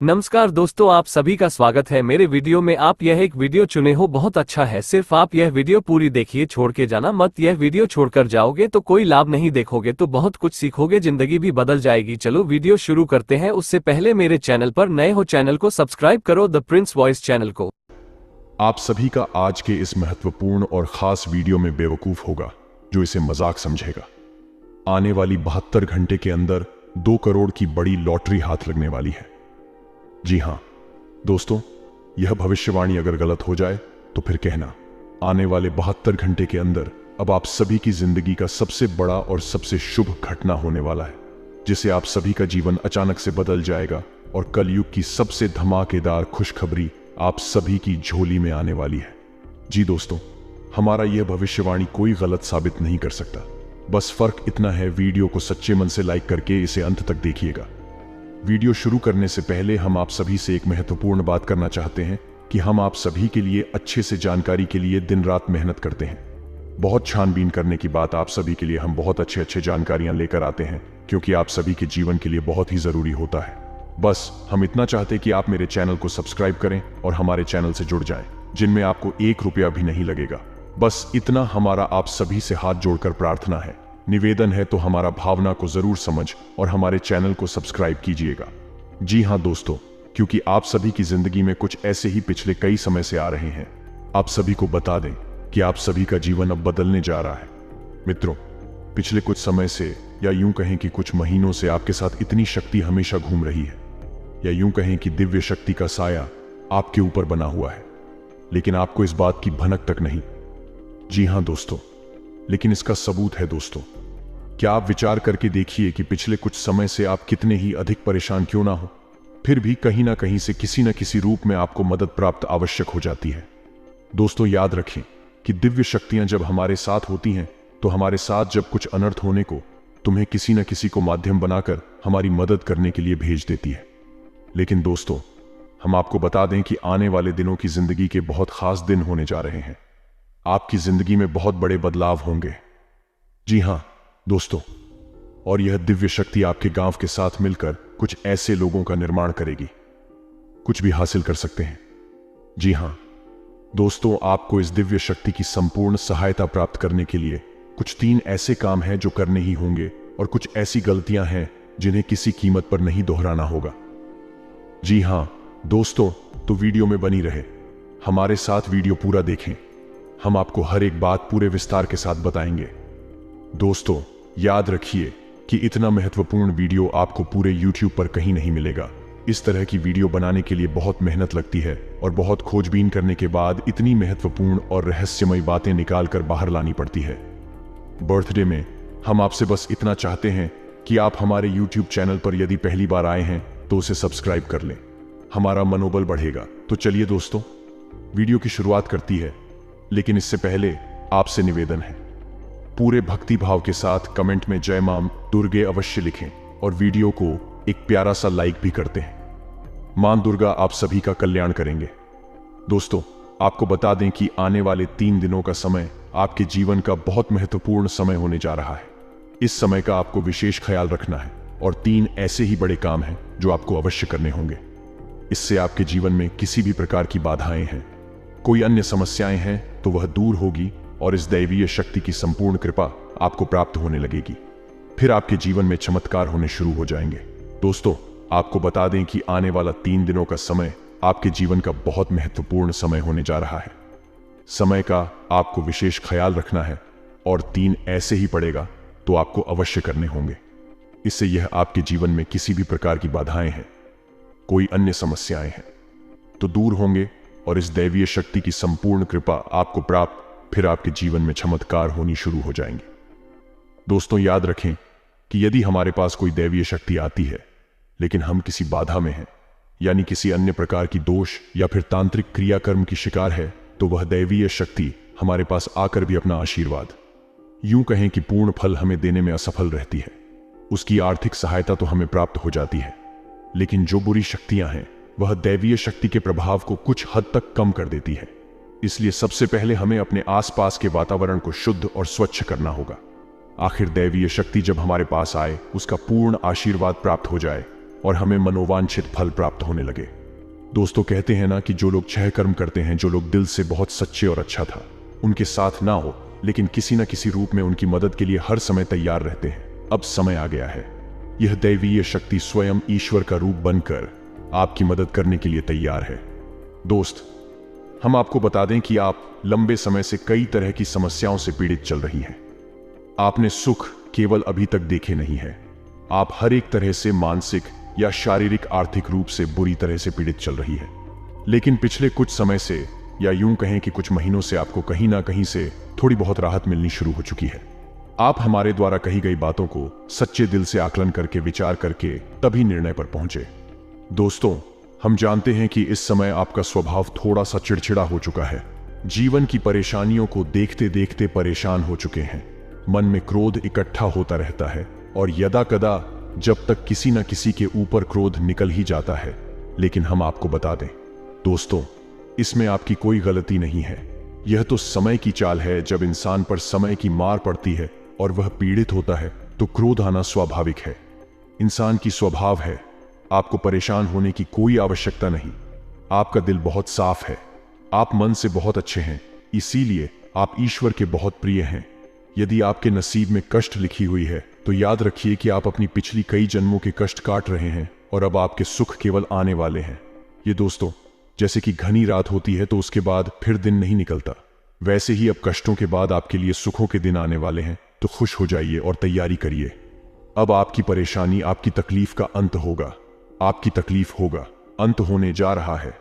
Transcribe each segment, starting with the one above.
नमस्कार दोस्तों, आप सभी का स्वागत है मेरे वीडियो में। आप यह एक वीडियो चुने हो, बहुत अच्छा है। सिर्फ आप यह वीडियो पूरी देखिए, छोड़ के जाना मत। यह वीडियो छोड़कर जाओगे तो कोई लाभ नहीं, देखोगे तो बहुत कुछ सीखोगे, जिंदगी भी बदल जाएगी। चलो वीडियो शुरू करते हैं। उससे पहले मेरे चैनल पर नए हो, चैनल को सब्सक्राइब करो, द प्रिंस वॉइस चैनल को। आप सभी का आज के इस महत्वपूर्ण और खास वीडियो में बेवकूफ होगा जो इसे मजाक समझेगा। आने वाली 72 घंटे के अंदर 2 करोड़ की बड़ी लॉटरी हाथ लगने वाली है। जी हां दोस्तों, यह भविष्यवाणी अगर गलत हो जाए तो फिर कहना। आने वाले 72 घंटे के अंदर अब आप सभी की जिंदगी का सबसे बड़ा और सबसे शुभ घटना होने वाला है, जिसे आप सभी का जीवन अचानक से बदल जाएगा और कलयुग की सबसे धमाकेदार खुशखबरी आप सभी की झोली में आने वाली है। जी दोस्तों, हमारा यह भविष्यवाणी कोई गलत साबित नहीं कर सकता। बस फर्क इतना है, वीडियो को सच्चे मन से लाइक करके इसे अंत तक देखिएगा। वीडियो शुरू करने से पहले हम आप सभी से एक महत्वपूर्ण बात करना चाहते हैं कि हम आप सभी के लिए अच्छे से जानकारी के लिए दिन रात मेहनत करते हैं। बहुत छानबीन करने की बात आप सभी के लिए हम बहुत अच्छे जानकारियां लेकर आते हैं, क्योंकि आप सभी के जीवन के लिए बहुत ही जरूरी होता है। बस हम इतना चाहते हैं कि आप मेरे चैनल को सब्सक्राइब करें और हमारे चैनल से जुड़ जाएं, जिनमें आपको 1 रुपया भी नहीं लगेगा। बस इतना हमारा आप सभी से हाथ जोड़कर प्रार्थना है, निवेदन है। तो हमारा भावना को जरूर समझ और हमारे चैनल को सब्सक्राइब कीजिएगा। जी हां दोस्तों, क्योंकि आप सभी की जिंदगी में कुछ ऐसे ही पिछले कई समय से आ रहे हैं। आप सभी को बता दें कि आप सभी का जीवन अब बदलने जा रहा है। मित्रों, पिछले कुछ समय से, या यूं कहें कि कुछ महीनों से, आपके साथ इतनी शक्ति हमेशा घूम रही है, या यूं कहें कि दिव्य शक्ति का साया आपके ऊपर बना हुआ है, लेकिन आपको इस बात की भनक तक नहीं। जी हां दोस्तों, लेकिन इसका सबूत है दोस्तों। क्या आप विचार करके देखिए कि पिछले कुछ समय से आप कितने ही अधिक परेशान क्यों ना हो, फिर भी कहीं ना कहीं से किसी न किसी रूप में आपको मदद प्राप्त आवश्यक हो जाती है। दोस्तों याद रखें कि दिव्य शक्तियां जब हमारे साथ होती हैं तो हमारे साथ जब कुछ अनर्थ होने को तुम्हें किसी न किसी को माध्यम बनाकर हमारी मदद करने के लिए भेज देती है। लेकिन दोस्तों, हम आपको बता दें कि आने वाले दिनों की जिंदगी के बहुत खास दिन होने जा रहे हैं। आपकी जिंदगी में बहुत बड़े बदलाव होंगे। जी हां दोस्तों, और यह दिव्य शक्ति आपके गांव के साथ मिलकर कुछ ऐसे लोगों का निर्माण करेगी, कुछ भी हासिल कर सकते हैं। जी हां दोस्तों, आपको इस दिव्य शक्ति की संपूर्ण सहायता प्राप्त करने के लिए कुछ 3 ऐसे काम हैं जो करने ही होंगे, और कुछ ऐसी गलतियां हैं जिन्हें किसी कीमत पर नहीं दोहराना होगा। जी हां दोस्तों, तो वीडियो में बनी रहे, हमारे साथ वीडियो पूरा देखें। हम आपको हर एक बात पूरे विस्तार के साथ बताएंगे। दोस्तों याद रखिए कि इतना महत्वपूर्ण वीडियो आपको पूरे YouTube पर कहीं नहीं मिलेगा। इस तरह की वीडियो बनाने के लिए बहुत मेहनत लगती है, और बहुत खोजबीन करने के बाद इतनी महत्वपूर्ण और रहस्यमय बातें निकाल कर बाहर लानी पड़ती है। बर्थडे में हम आपसे बस इतना चाहते हैं कि आप हमारे YouTube चैनल पर यदि पहली बार आए हैं तो उसे सब्सक्राइब कर लें, हमारा मनोबल बढ़ेगा। तो चलिए दोस्तों, वीडियो की शुरुआत करती है, लेकिन इससे पहले आपसे निवेदन है, पूरे भक्ति भाव के साथ कमेंट में जय मां दुर्गे अवश्य लिखें, और वीडियो को एक प्यारा सा लाइक भी करते हैं। मां दुर्गा आप सभी का कल्याण करेंगे। दोस्तों आपको बता दें कि आने वाले 3 दिनों का समय आपके जीवन का बहुत महत्वपूर्ण समय होने जा रहा है। इस समय का आपको विशेष ख्याल रखना है, और 3 ऐसे ही बड़े काम हैं जो आपको अवश्य करने होंगे। इससे आपके जीवन में किसी भी प्रकार की बाधाएं हैं, कोई अन्य समस्याएं हैं तो वह दूर होगी, और इस दैवीय शक्ति की संपूर्ण कृपा आपको प्राप्त होने लगेगी। फिर आपके जीवन में चमत्कार होने शुरू हो जाएंगे। दोस्तों आपको बता दें कि आने वाला 3 दिनों का समय आपके जीवन का बहुत महत्वपूर्ण समय होने जा रहा है। समय का आपको विशेष ख्याल रखना है, और 3 ऐसे ही पड़ेगा तो आपको अवश्य करने होंगे। इससे यह आपके जीवन में किसी भी प्रकार की बाधाएं हैं, कोई अन्य समस्याएं हैं तो दूर होंगे, और इस दैवीय शक्ति की संपूर्ण कृपा आपको प्राप्त, फिर आपके जीवन में चमत्कार होनी शुरू हो जाएंगे। दोस्तों याद रखें कि यदि हमारे पास कोई दैवीय शक्ति आती है, लेकिन हम किसी बाधा में हैं, यानी किसी अन्य प्रकार की दोष या फिर तांत्रिक क्रियाकर्म की शिकार है, तो वह दैवीय शक्ति हमारे पास आकर भी अपना आशीर्वाद, यूं कहें कि पूर्ण फल हमें देने में असफल रहती है। उसकी आर्थिक सहायता तो हमें प्राप्त हो जाती है, लेकिन जो बुरी शक्तियां हैं वह दैवीय शक्ति के प्रभाव को कुछ हद तक कम कर देती है। इसलिए सबसे पहले हमें अपने आसपास के वातावरण को शुद्ध और स्वच्छ करना होगा। आखिर दैवीय शक्ति जब हमारे पास आए, उसका पूर्ण आशीर्वाद प्राप्त हो जाए और हमें मनोवांछित फल प्राप्त होने लगे। दोस्तों, कहते हैं ना कि जो लोग 6 कर्म करते हैं, जो लोग दिल से बहुत सच्चे और अच्छा था, उनके साथ ना हो लेकिन किसी न किसी रूप में उनकी मदद के लिए हर समय तैयार रहते हैं। अब समय आ गया है, यह दैवीय शक्ति स्वयं ईश्वर का रूप बनकर आपकी मदद करने के लिए तैयार है। दोस्त, हम आपको बता दें कि आप लंबे समय से कई तरह की समस्याओं से पीड़ित चल रही हैं। आपने सुख केवल अभी तक देखे नहीं है, आप हर एक तरह से मानसिक या शारीरिक आर्थिक रूप से बुरी तरह से पीड़ित चल रही है। लेकिन पिछले कुछ समय से, या यूं कहें कि कुछ महीनों से, आपको कहीं ना कहीं से थोड़ी बहुत राहत मिलनी शुरू हो चुकी है। आप हमारे द्वारा कही गई बातों को सच्चे दिल से आकलन करके, विचार करके तभी निर्णय पर पहुंचे। दोस्तों, हम जानते हैं कि इस समय आपका स्वभाव थोड़ा सा चिड़चिड़ा हो चुका है। जीवन की परेशानियों को देखते देखते परेशान हो चुके हैं। मन में क्रोध इकट्ठा होता रहता है और यदा कदा जब तक किसी न किसी के ऊपर क्रोध निकल ही जाता है। लेकिन हम आपको बता दें दोस्तों, इसमें आपकी कोई गलती नहीं है। यह तो समय की चाल है। जब इंसान पर समय की मार पड़ती है और वह पीड़ित होता है तो क्रोध आना स्वाभाविक है, इंसान की स्वभाव है। आपको परेशान होने की कोई आवश्यकता नहीं। आपका दिल बहुत साफ है, आप मन से बहुत अच्छे हैं, इसीलिए आप ईश्वर के बहुत प्रिय हैं। यदि आपके नसीब में कष्ट लिखी हुई है तो याद रखिए कि आप अपनी पिछली कई जन्मों के कष्ट काट रहे हैं और अब आपके सुख केवल आने वाले हैं। ये दोस्तों, जैसे कि घनी रात होती है तो उसके बाद फिर दिन नहीं निकलता, वैसे ही अब कष्टों के बाद आपके लिए सुखों के दिन आने वाले हैं। तो खुश हो जाइए और तैयारी करिए। अब आपकी परेशानी, आपकी तकलीफ का अंत होगा। आपकी तकलीफ होगा, अंत होने जा रहा है।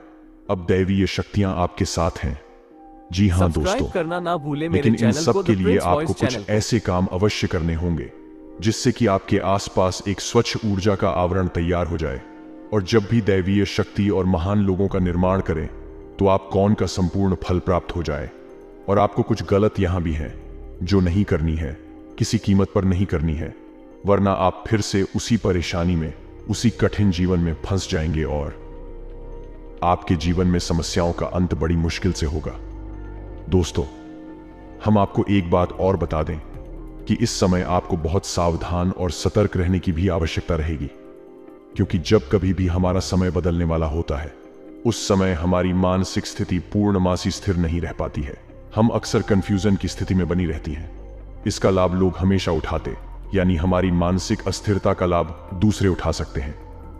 अब दैवीय शक्तियां आपके साथ हैं। जी हाँ दोस्तों, करना ना भूलें मेरे लेकिन इन चैनल सब को, के द लिए प्रिंस आपको वॉइस कुछ चैनल को। ऐसे काम अवश्य करने होंगे जिससे कि आपके आसपास एक स्वच्छ ऊर्जा का आवरण तैयार हो जाए। और जब भी दैवीय शक्ति और महान लोगों का निर्माण करें तो आप कौन का संपूर्ण फल प्राप्त हो जाए। और आपको कुछ गलत यहां भी है जो नहीं करनी है, किसी कीमत पर नहीं करनी है, वरना आप फिर से उसी परेशानी में, उसी कठिन जीवन में फंस जाएंगे और आपके जीवन में समस्याओं का अंत बड़ी मुश्किल से होगा। दोस्तों, हम आपको एक बात और बता दें कि इस समय आपको बहुत सावधान और सतर्क रहने की भी आवश्यकता रहेगी, क्योंकि जब कभी भी हमारा समय बदलने वाला होता है उस समय हमारी मानसिक स्थिति पूर्णमासी स्थिर नहीं रह पाती है। हम अक्सर कंफ्यूजन की स्थिति में बनी रहती हैं। इसका लाभ लोग हमेशा उठाते, यानी हमारी मानसिक अस्थिरता का लाभ दूसरे उठा सकते हैं।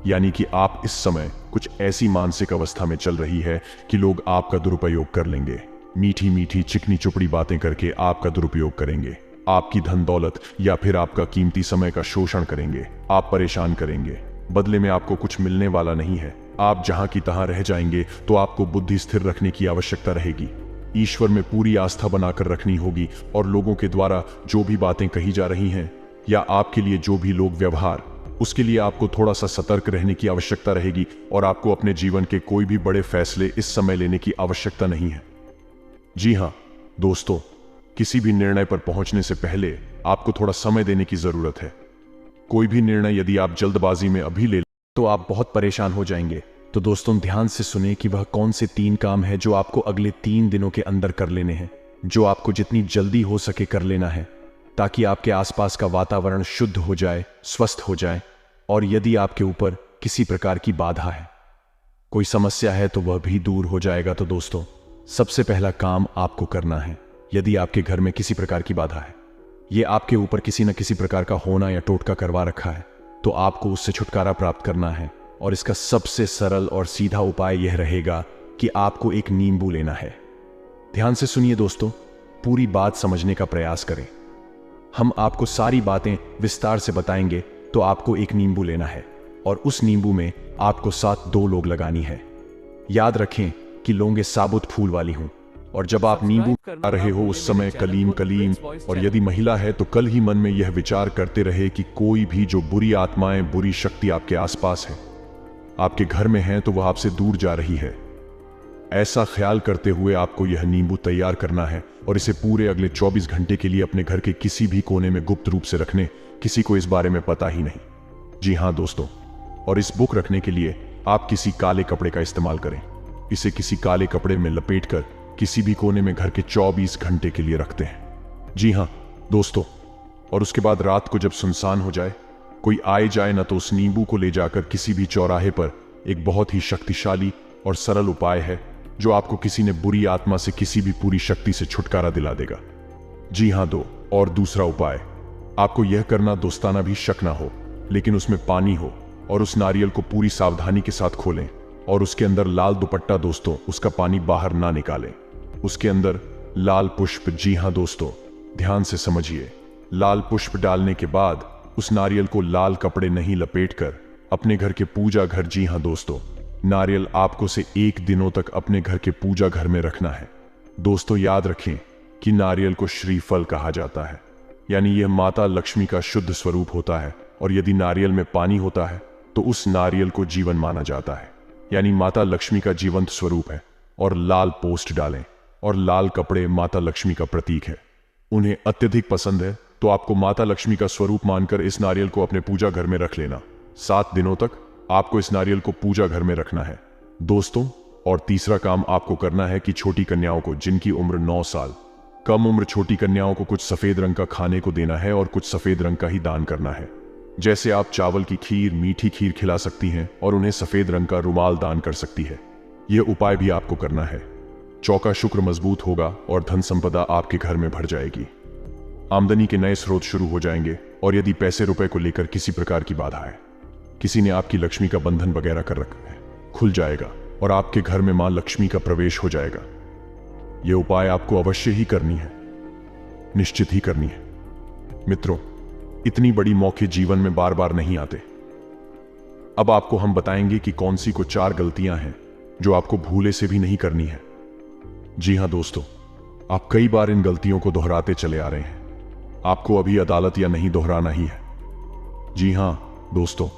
यानी कि आप इस समय कुछ ऐसी मानसिक अवस्था में चल रही है कि लोग आपका दुरुपयोग कर लेंगे। मीठी मीठी चिकनी चुपड़ी बातें करके आपका दुरुपयोग करेंगे, आपकी धन दौलत या फिर आपका कीमती समय का शोषण करेंगे, आप परेशान करेंगे। बदले में आपको कुछ मिलने वाला नहीं है। आप जहां की तहां रह जाएंगे। तो आपको बुद्धि स्थिर रखने की आवश्यकता रहेगी, ईश्वर में पूरी आस्था बनाकर रखनी होगी और लोगों के द्वारा जो भी बातें कही जा रही हैं या आपके लिए जो भी लोग व्यवहार, उसके लिए आपको थोड़ा सा सतर्क रहने की आवश्यकता रहेगी। और आपको अपने जीवन के कोई भी बड़े फैसले इस समय लेने की आवश्यकता नहीं है। जी हाँ दोस्तों, किसी भी निर्णय पर पहुंचने से पहले आपको थोड़ा समय देने की जरूरत है। कोई भी निर्णय यदि आप जल्दबाजी में अभी ले तो आप बहुत परेशान हो जाएंगे। तो दोस्तों, ध्यान से सुने कि वह कौन से 3 काम है जो आपको अगले 3 दिनों के अंदर कर लेने हैं, जो आपको जितनी जल्दी हो सके कर लेना है, ताकि आपके आसपास का वातावरण शुद्ध हो जाए, स्वस्थ हो जाए। और यदि आपके ऊपर किसी प्रकार की बाधा है, कोई समस्या है, तो वह भी दूर हो जाएगा। तो दोस्तों, सबसे पहला काम आपको करना है, यदि आपके घर में किसी प्रकार की बाधा है, ये आपके ऊपर किसी न किसी प्रकार का होना या टोटका करवा रखा है, तो आपको उससे छुटकारा प्राप्त करना है। और इसका सबसे सरल और सीधा उपाय यह रहेगा कि आपको एक नींबू लेना है। ध्यान से सुनिए दोस्तों, पूरी बात समझने का प्रयास करें। हम आपको सारी बातें विस्तार से बताएंगे। तो आपको एक नींबू लेना है और उस नींबू में आपको 7 2 लोग लगानी है। याद रखें कि लौंगे साबुत फूल वाली हों। और जब आप नींबू खा रहे हो उस समय कलीम कलीम, और यदि महिला है तो कल ही मन में यह विचार करते रहे कि कोई भी जो बुरी आत्माएं, बुरी शक्ति आपके आसपास है, आपके घर में है, तो वह आपसे दूर जा रही है। ऐसा ख्याल करते हुए आपको यह नींबू तैयार करना है और इसे पूरे अगले 24 घंटे के लिए अपने घर के किसी भी कोने में गुप्त रूप से रखने, किसी को इस बारे में पता ही नहीं। जी हाँ दोस्तों, और इस बुक रखने के लिए आप किसी काले कपड़े का इस्तेमाल करें। इसे किसी काले कपड़े में लपेटकर किसी भी कोने में घर के 24 घंटे के लिए रखते हैं। जी हाँ दोस्तों, और उसके बाद रात को जब सुनसान हो जाए कोई आए जाए ना तो उस नींबू को ले जाकर किसी भी चौराहे पर एक बहुत ही शक्तिशाली और सरल उपाय है जो आपको किसी ने बुरी आत्मा से किसी भी पूरी शक्ति से छुटकारा दिला देगा। जी हाँ और दूसरा उपाय, आपको यह करना दोस्ताना भी शक ना हो, लेकिन उसमें पानी हो और उस नारियल को पूरी सावधानी के साथ खोलें और उसके अंदर लाल दुपट्टा दोस्तों उसका पानी बाहर ना निकालें। उसके अंदर लाल पुष्प, जी हाँ दोस्तों ध्यान से समझिए, लाल पुष्प डालने के बाद उस नारियल को लाल कपड़े नहीं लपेटकर अपने घर के पूजा घर, जी हाँ दोस्तों नारियल आपको से 1 दिनों तक अपने घर के पूजा घर में रखना है। दोस्तों याद रखें कि नारियल को श्रीफल कहा जाता है, यानी यह माता लक्ष्मी का शुद्ध स्वरूप होता है और यदि नारियल में पानी होता है तो उस नारियल को जीवन माना जाता है, यानी माता लक्ष्मी का जीवंत स्वरूप है। और लाल पोस्ट डालें और लाल कपड़े माता लक्ष्मी का प्रतीक है, उन्हें अत्यधिक पसंद है, तो आपको माता लक्ष्मी का स्वरूप मानकर इस नारियल को अपने पूजा घर में रख लेना। 7 दिनों तक आपको इस नारियल को पूजा घर में रखना है दोस्तों। और तीसरा काम आपको करना है कि छोटी कन्याओं को जिनकी उम्र 9 साल कम उम्र, छोटी कन्याओं को कुछ सफेद रंग का खाने को देना है और कुछ सफेद रंग का ही दान करना है। जैसे आप चावल की खीर, मीठी खीर खिला सकती हैं और उन्हें सफेद रंग का रुमाल दान कर सकती है। यह उपाय भी आपको करना है। चौका शुक्र मजबूत होगा और धन संपदा आपके घर में भर जाएगी, आमदनी के नए स्रोत शुरू हो जाएंगे। और यदि पैसे रुपए को लेकर किसी प्रकार की बाधा है, किसी ने आपकी लक्ष्मी का बंधन वगैरह कर रखा है, खुल जाएगा और आपके घर में मां लक्ष्मी का प्रवेश हो जाएगा। यह उपाय आपको अवश्य ही करनी है, निश्चित ही करनी है। मित्रों, इतनी बड़ी मौके जीवन में बार बार नहीं आते। अब आपको हम बताएंगे कि कौन सी को 4 गलतियां हैं जो आपको भूले से भी नहीं करनी है। जी हां दोस्तों, आप कई बार इन गलतियों को दोहराते चले आ रहे हैं। आपको अभी अदालत या नहीं दोहराना ही है। जी हां दोस्तों,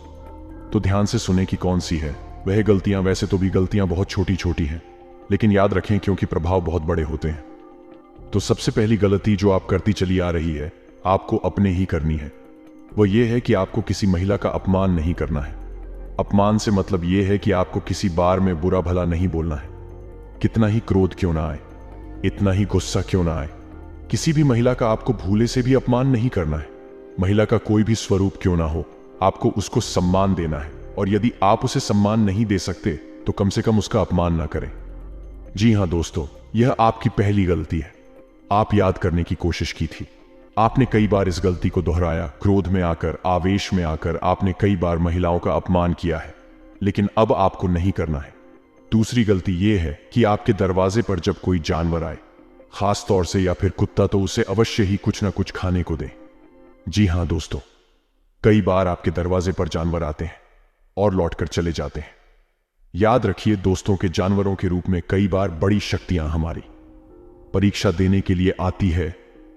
तो ध्यान से सुने कि कौन सी है वह गलतियां। वैसे तो भी गलतियां बहुत छोटी छोटी हैं, लेकिन याद रखें क्योंकि प्रभाव बहुत बड़े होते हैं। तो सबसे पहली गलती जो आप करती चली आ रही है, आपको अपने ही करनी है। वो ये है कि आपको किसी महिला का अपमान नहीं करना है। अपमान से मतलब ये है कि आपको किसी बार में बुरा भला नहीं बोलना है। कितना ही क्रोध क्यों ना आए, इतना ही गुस्सा क्यों ना आए, किसी भी महिला का आपको भूले से भी अपमान नहीं करना है। महिला का कोई भी स्वरूप क्यों ना हो, आपको उसको सम्मान देना है। और यदि आप उसे सम्मान नहीं दे सकते तो कम से कम उसका अपमान ना करें। जी हां दोस्तों, यह आपकी पहली गलती है। आप याद करने की कोशिश की थी, आपने कई बार इस गलती को दोहराया। क्रोध में आकर, आवेश में आकर आपने कई बार महिलाओं का अपमान किया है, लेकिन अब आपको नहीं करना है। दूसरी गलती यह है कि आपके दरवाजे पर जब कोई जानवर आए, खास तौर से या फिर कुत्ता, तो उसे अवश्य ही कुछ ना कुछ खाने को दें। जी हां दोस्तों, कई बार आपके दरवाजे पर जानवर आते हैं और लौटकर चले जाते हैं। याद रखिए दोस्तों के जानवरों के रूप में कई बार बड़ी शक्तियां हमारी परीक्षा देने के लिए आती है,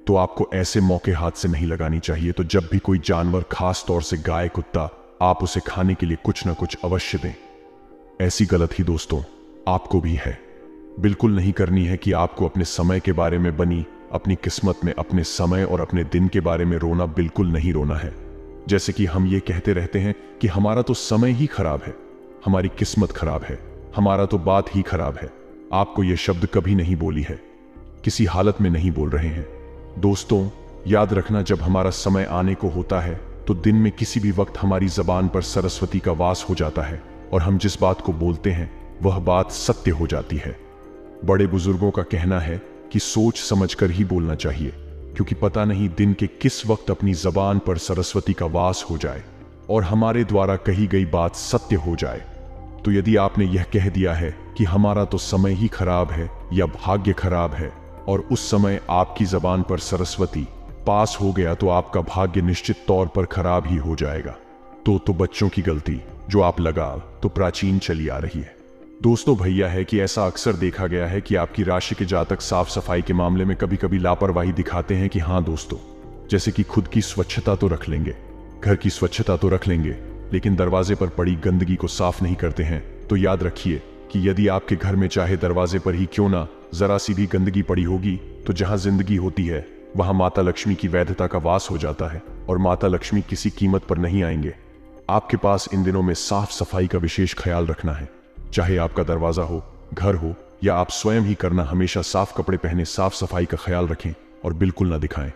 तो आपको ऐसे मौके हाथ से नहीं लगानी चाहिए। तो जब भी कोई जानवर, खास तौर से गाय, कुत्ता, आप उसे खाने के लिए कुछ ना कुछ अवश्य दें। ऐसी गलत ही दोस्तों आपको भी है। बिल्कुल नहीं करनी है कि आपको अपने समय के बारे में बनी अपनी किस्मत में अपने समय और अपने दिन के बारे में रोना, बिल्कुल नहीं रोना है। जैसे कि हम ये कहते रहते हैं कि हमारा तो समय ही खराब है, हमारी किस्मत खराब है, हमारा तो बात ही खराब है। आपको यह शब्द कभी नहीं बोली है, किसी हालत में नहीं बोल रहे हैं। दोस्तों याद रखना, जब हमारा समय आने को होता है तो दिन में किसी भी वक्त हमारी जबान पर सरस्वती का वास हो जाता है और हम जिस बात को बोलते हैं वह बात सत्य हो जाती है। बड़े बुजुर्गों का कहना है कि सोच समझकर ही बोलना चाहिए, क्योंकि पता नहीं दिन के किस वक्त अपनी जबान पर सरस्वती का वास हो जाए और हमारे द्वारा कही गई बात सत्य हो जाए। तो यदि आपने यह कह दिया है कि हमारा तो समय ही खराब है या भाग्य खराब है और उस समय आपकी जबान पर सरस्वती पास हो गया, तो आपका भाग्य निश्चित तौर पर खराब ही हो जाएगा। तो बच्चों की गलती जो आप लगा तो प्राचीन चली आ रही है। दोस्तों भैया है कि ऐसा अक्सर देखा गया है कि आपकी राशि के जातक साफ सफाई के मामले में कभी कभी लापरवाही दिखाते हैं कि हाँ दोस्तों, जैसे कि खुद की स्वच्छता तो रख लेंगे, घर की स्वच्छता तो रख लेंगे, लेकिन दरवाजे पर पड़ी गंदगी को साफ नहीं करते हैं। तो याद रखिए कि यदि आपके घर में चाहे दरवाजे पर ही क्यों ना जरा सी भी गंदगी पड़ी होगी, तो जहां जिंदगी होती है वहां माता लक्ष्मी की वैधता का वास हो जाता है और माता लक्ष्मी किसी कीमत पर नहीं आएंगे। आपके पास इन दिनों में साफ सफाई का विशेष ख्याल रखना है, चाहे आपका दरवाजा हो, घर हो या आप स्वयं ही करना। हमेशा साफ कपड़े पहने, साफ सफाई का ख्याल रखें और बिल्कुल ना दिखाएं।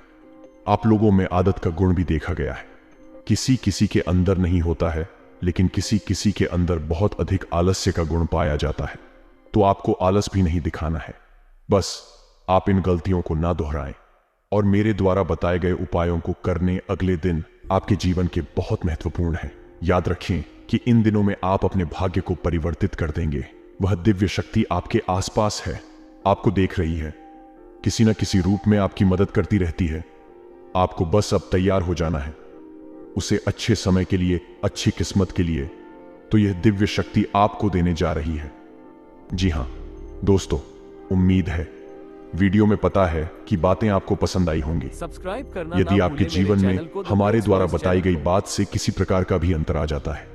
आप लोगों में आदत का गुण भी देखा गया है। किसी किसी के अंदर नहीं होता है, लेकिन किसी किसी के अंदर बहुत अधिक आलस्य का गुण पाया जाता है। तो आपको आलस भी नहीं दिखाना है, बस आप इन गलतियों को ना दोहराएं और मेरे द्वारा बताए गए उपायों को करने अगले दिन आपके जीवन के बहुत महत्वपूर्ण हैं। याद रखें कि इन दिनों में आप अपने भाग्य को परिवर्तित कर देंगे। वह दिव्य शक्ति आपके आसपास है, आपको देख रही है, किसी न किसी रूप में आपकी मदद करती रहती है। आपको बस अब तैयार हो जाना है उसे अच्छे समय के लिए, अच्छी किस्मत के लिए। तो यह दिव्य शक्ति आपको देने जा रही है। जी हां दोस्तों, उम्मीद है वीडियो में पता है कि बातें आपको पसंद आई होंगी। सब्सक्राइब करना यदि ना आपके भूलें जीवन मेरे में चैनल को, द हमारे प्रिंस द्वारा वॉइस बताई चैनल गई को। बात से किसी प्रकार का भी अंतर आ जाता है,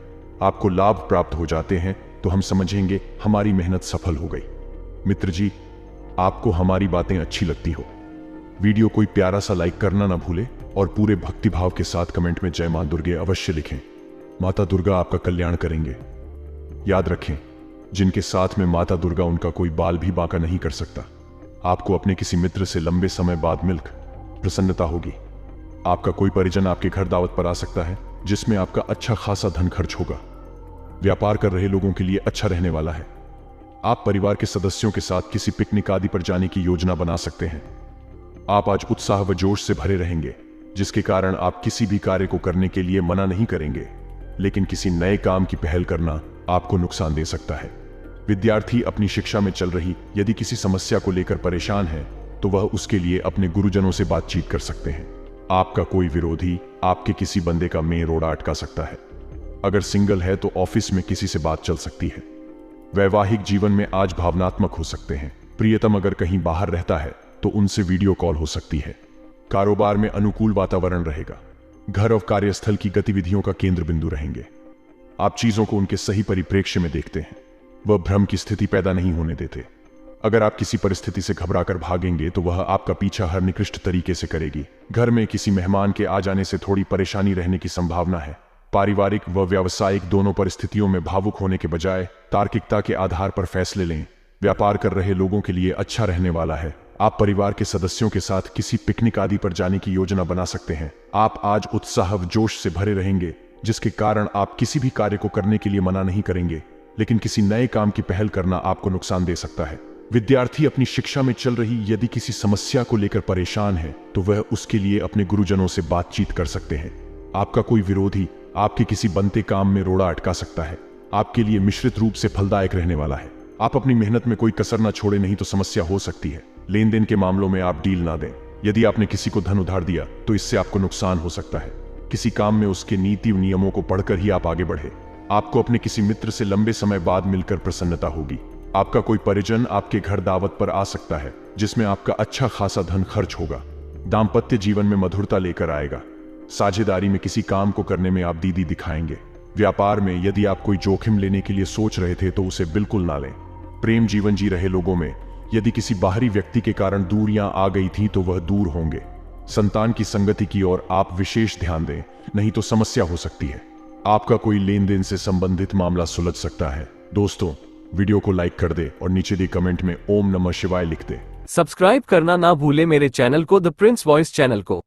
आपको लाभ प्राप्त हो जाते हैं, तो हम समझेंगे हमारी मेहनत सफल हो गई। मित्र जी, आपको हमारी बातें अच्छी लगती हो, वीडियो कोई प्यारा सा लाइक करना ना भूले और पूरे भक्तिभाव के साथ कमेंट में जय मां दुर्गे अवश्य लिखें। माता दुर्गा आपका कल्याण करेंगे। याद रखें, जिनके साथ में माता दुर्गा, उनका कोई बाल भी बांका नहीं कर सकता। आपको अपने किसी मित्र से लंबे समय बाद मिलकर प्रसन्नता होगी। आपका कोई परिजन आपके घर दावत पर आ सकता है, जिसमें आपका अच्छा खासा धन खर्च होगा। व्यापार कर रहे लोगों के लिए अच्छा रहने वाला है। आप परिवार के सदस्यों के साथ किसी पिकनिक आदि पर जाने की योजना बना सकते हैं। आप आज उत्साह व जोश से भरे रहेंगे, जिसके कारण आप किसी भी कार्य को करने के लिए मना नहीं करेंगे, लेकिन किसी नए काम की पहल करना आपको नुकसान दे सकता है। विद्यार्थी अपनी शिक्षा में चल रही यदि किसी समस्या को लेकर परेशान है, तो वह उसके लिए अपने गुरुजनों से बातचीत कर सकते हैं। आपका कोई विरोधी आपके किसी बंदे का मेन रोड अटका सकता है। अगर सिंगल है तो ऑफिस में किसी से बात चल सकती है। वैवाहिक जीवन में आज भावनात्मक हो सकते हैं। प्रियतम अगर कहीं बाहर रहता है तो उनसे वीडियो कॉल हो सकती है। कारोबार में अनुकूल वातावरण रहेगा। घर और कार्यस्थल की गतिविधियों का केंद्र बिंदु रहेंगे। आप चीजों को उनके सही परिप्रेक्ष्य में देखते हैं, वह भ्रम की स्थिति पैदा नहीं होने देते। अगर आप किसी परिस्थिति से घबराकर भागेंगे तो वह आपका पीछा हर निकृष्ट तरीके से करेगी। घर में किसी मेहमान के आ जाने से थोड़ी परेशानी रहने की संभावना है। पारिवारिक व व्यावसायिक दोनों परिस्थितियों में भावुक होने के बजाय तार्किकता के आधार पर फैसले लें। व्यापार कर रहे लोगों के लिए अच्छा रहने वाला है। आप परिवार के सदस्यों के साथ किसी पिकनिक आदि पर जाने की योजना बना सकते हैं। आप आज उत्साह व जोश से भरे रहेंगे, जिसके कारण आप किसी भी कार्य को करने के लिए मना नहीं करेंगे, लेकिन किसी नए काम की पहल करना आपको नुकसान दे सकता है। विद्यार्थी अपनी शिक्षा में चल रही यदि किसी समस्या को लेकर परेशान है, तो वह उसके लिए अपने गुरुजनों से बातचीत कर सकते हैं। आपका कोई विरोधी आपके किसी बनते काम में रोड़ा अटका सकता है। आपके लिए मिश्रित रूप से फलदायक रहने वाला है। आप अपनी मेहनत में कोई कसर न छोड़े, नहीं तो समस्या हो सकती है। लेन देन के मामलों में आप डील ना दें। यदि आपने किसी को धन उधार दिया तो इससे आपको नुकसान हो सकता है। किसी काम में उसके नीति व नियमों को पढ़कर ही आप आगे बढ़े। आपको अपने किसी मित्र से लंबे समय बाद मिलकर प्रसन्नता होगी। आपका कोई परिजन आपके घर दावत पर आ सकता है, जिसमें आपका अच्छा खासा धन खर्च होगा। दाम्पत्य जीवन में मधुरता लेकर आएगा। साझेदारी में किसी काम को करने में आप दीदी दिखाएंगे। व्यापार में यदि आप कोई जोखिम लेने के लिए सोच रहे थे तो उसे बिल्कुल ना लें। प्रेम जीवन जी रहे लोगों में यदि किसी बाहरी व्यक्ति के कारण दूरियां आ गई थी तो वह दूर होंगे। संतान की संगति की ओर आप विशेष ध्यान दें, नहीं तो समस्या हो सकती है। आपका कोई लेन देन से संबंधित मामला सुलझ सकता है। दोस्तों, वीडियो को लाइक कर दे और नीचे दी कमेंट में ओम नमः शिवाय लिख दे। सब्सक्राइब करना ना भूले मेरे चैनल को, द प्रिंस वॉइस चैनल को।